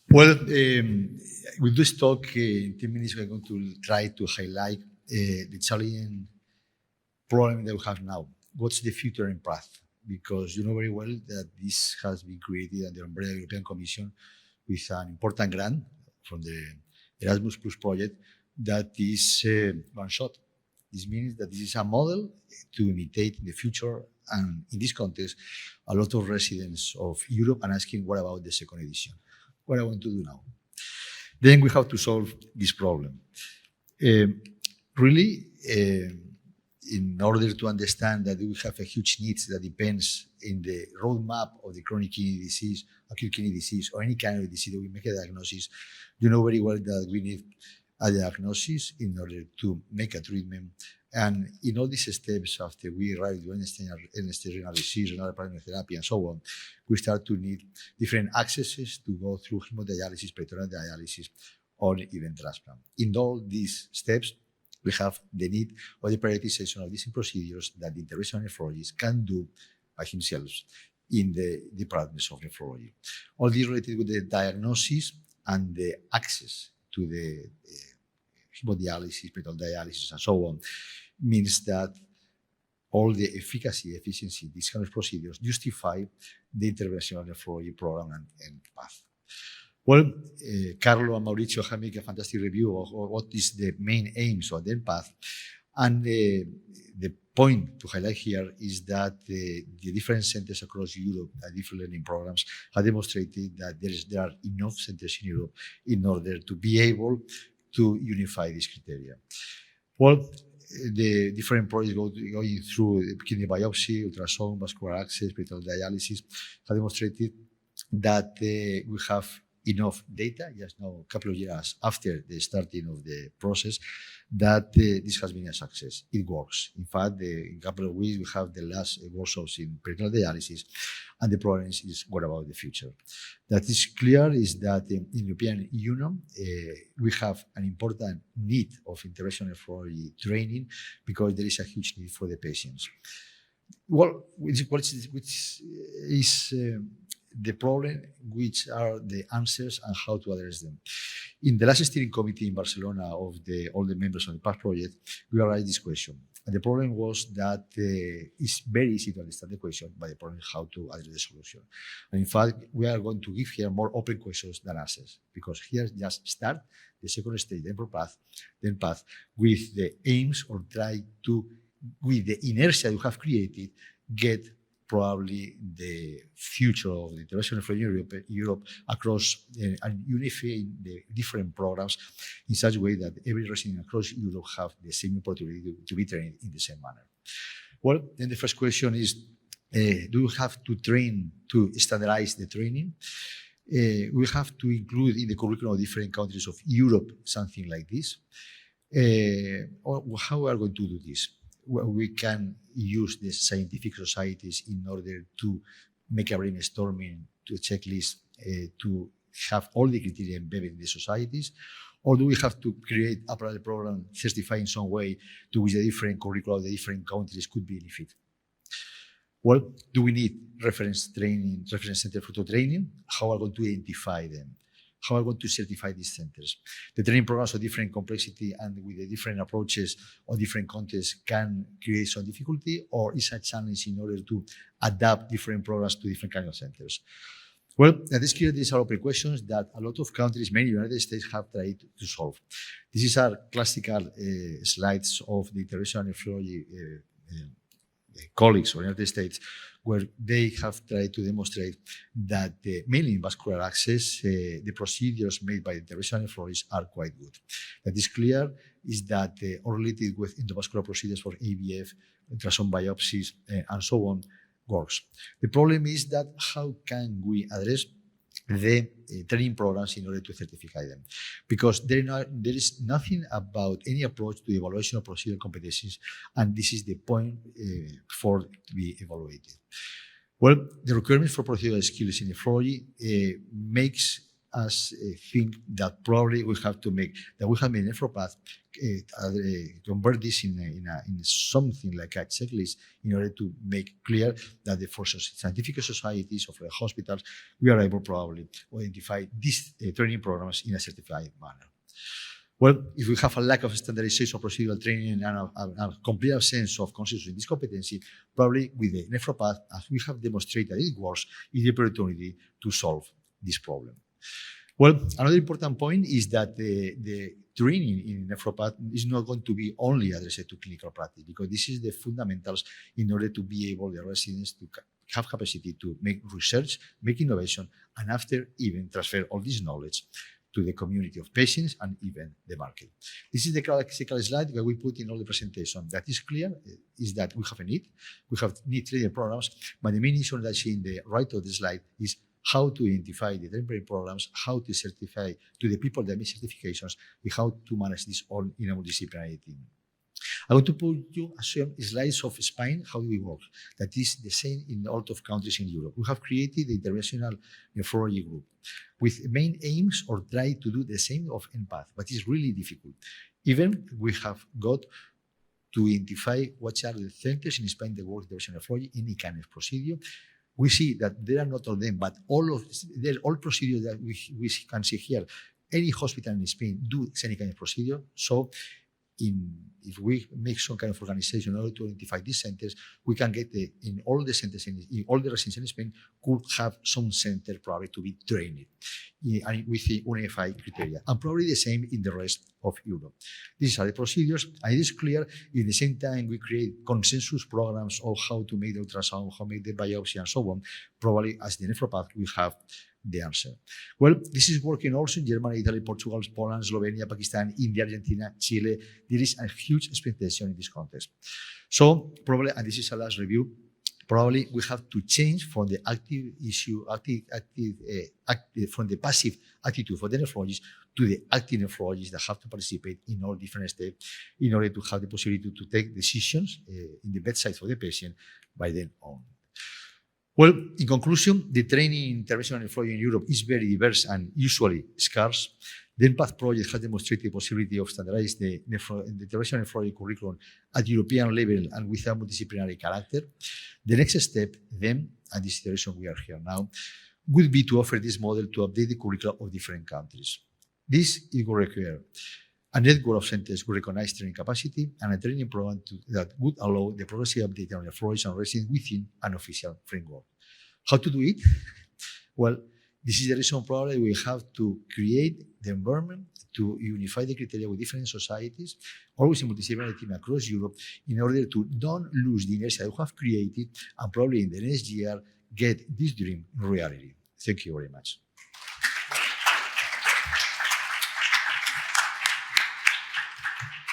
Well, with this talk, in 10 minutes, we're going to try to highlight the challenging problem that we have now. What's the future in path? Because you know very well that this has been created under the umbrella of the European Commission with an important grant from the Erasmus Plus project that is one shot. This means that this is a model to imitate in the future, and in this context, a lot of residents of Europe are asking, what about the second edition? What I want to do now? Then we have to solve this problem. Really, in order to understand that we have a huge need that depends in the roadmap of the chronic kidney disease, acute kidney disease, or any kind of disease that we make a diagnosis, you know very well that we need a diagnosis in order to make a treatment. And in all these steps, after we arrive to end-stage renal disease, renal primary therapy, and so on, we start to need different accesses to go through hemodialysis, peritoneal dialysis, or even transplant. In all these steps, we have the need of the prioritization of these procedures that the interventional nephrologist can do by himself in the departments of nephrology. All this related with the diagnosis and the access to the hemodialysis, peritoneal dialysis, and so on, means that all the efficacy, efficiency, these kind of procedures justify the interventional nephrology program and path. Well, Carlo and Mauricio have made a fantastic review of what is the main aims of their path. And the point to highlight here is that the different centers across Europe and different learning programs have demonstrated that there are enough centers in Europe in order to be able to unify these criteria. Well, the different projects going through kidney biopsy, ultrasound, vascular access, peritoneal dialysis have demonstrated that we have enough data, just now a couple of years after the starting of the process, that this has been a success. It works. In fact, in a couple of weeks, we have the last workshops in peritoneal dialysis, and the problem is what about the future? That is clear is that in European Union, we have an important need of interventional nephrology training because there is a huge need for the patients. Well, which is the problem, which are the answers and how to address them. In the last steering committee in Barcelona of all the members of the PASS project, we arrived this question. And the problem was that it's very easy to understand the question, but the problem is how to address the solution. And in fact, we are going to give here more open questions than answers, because here just start the second stage, then path with the aims or try to, with the inertia you have created, get probably the future of the interventional nephrology in Europe across and unifying the different programs in such a way that every resident across Europe have the same opportunity to be trained in the same manner. Well, then the first question is, do you have to train to standardize the training? We have to include in the curriculum of different countries of Europe something like this. Or how we are going to do this? Well, we can use the scientific societies in order to make a brainstorming, to a checklist, to have all the criteria embedded in the societies, or do we have to create a parallel program certified in some way to which the different curricula of the different countries could benefit? Well, do we need reference training, reference center for training? How are we going to identify them? How are we going to certify these centers? The training programs of different complexity and with the different approaches or different contexts can create some difficulty, or is a challenge in order to adapt different programs to different kinds of centers? Well, that is clear. These are open questions that a lot of countries, many United States, have tried to solve. These are classical slides of the interventional nephrology colleagues of the United States, where they have tried to demonstrate that mainly in vascular access, the procedures made by the interventional nephrologists are quite good. That is clear is that all related with endovascular procedures for AVF, ultrasound biopsies, and so on, works. The problem is that how can we address the training programs in order to certify them? Because there is nothing about any approach to evaluation of procedural competencies, and this is the point for to be evaluated. Well, the requirements for procedural skills in nephrology makes us think that probably we have to make that we have made nephropath convert this in something like a checklist in order to make clear that for scientific societies or for the hospitals, we are able probably to identify these training programs in a certified manner. Well, if we have a lack of standardization of procedural training and a complete absence of consensus in this competency, probably with the nephropath, as we have demonstrated that it works, is the opportunity to solve this problem. Well, another important point is that the training in nephropath is not going to be only addressed to clinical practice, because this is the fundamentals in order to be able, the residents, to have capacity to make research, make innovation, and after even transfer all this knowledge to the community of patients and even the market. This is the classical slide that we put in all the presentation. That is clear, is that we have a need. We have need training programs, but the main issue that I see in the right of the slide is how to identify the training programs, how to certify to the people that make certifications, and how to manage this all in a multidisciplinary team. I want to put you some slides of Spain, how we work. That is the same in a lot of countries in Europe. We have created the Interventional Nephrology Group with main aims or try to do the same of NPATH, but it's really difficult. Even we have got to identify what are the centers in Spain that work in interventional nephrology, any kind of procedure. We see that there are not all of them, but they're all procedures that we can see here. Any hospital in Spain do any kind of procedure. So if we make some kind of organization in order to identify these centers, we can get in all the centers, in all the residents in Spain could have some center probably to be trained with the UNFI criteria, and probably the same in the rest of Europe. These are the procedures, and it is clear. At the same time, we create consensus programs of how to make the ultrasound, how to make the biopsy, and so on. Probably as the nephropath, we have the answer. Well, this is working also in Germany, Italy, Portugal, Poland, Slovenia, Pakistan, India, Argentina, Chile. There is a huge expectation in this context. So probably, and this is a last review, probably we have to change from the from the passive attitude for the nephrologists to the active nephrologists that have to participate in all different steps in order to have the possibility to take decisions in the bedside for the patient by their own. Well, in conclusion, the training in interventional nephrology in Europe is very diverse and usually scarce. The NPATH project has demonstrated the possibility of standardizing the interventional nephrology curriculum at European level and with a multidisciplinary character. The next step then, and this is the reason we are here now, would be to offer this model to update the curricula of different countries. This will require a network of centers who recognize training capacity and a training program that would allow the progressive update on nephrologists and residents within an official framework. How to do it? Well, this is the reason probably we have to create the environment to unify the criteria with different societies, always in multidisciplinary team across Europe, in order to don't lose the inertia that we have created and probably in the next year get this dream reality. Thank you very much.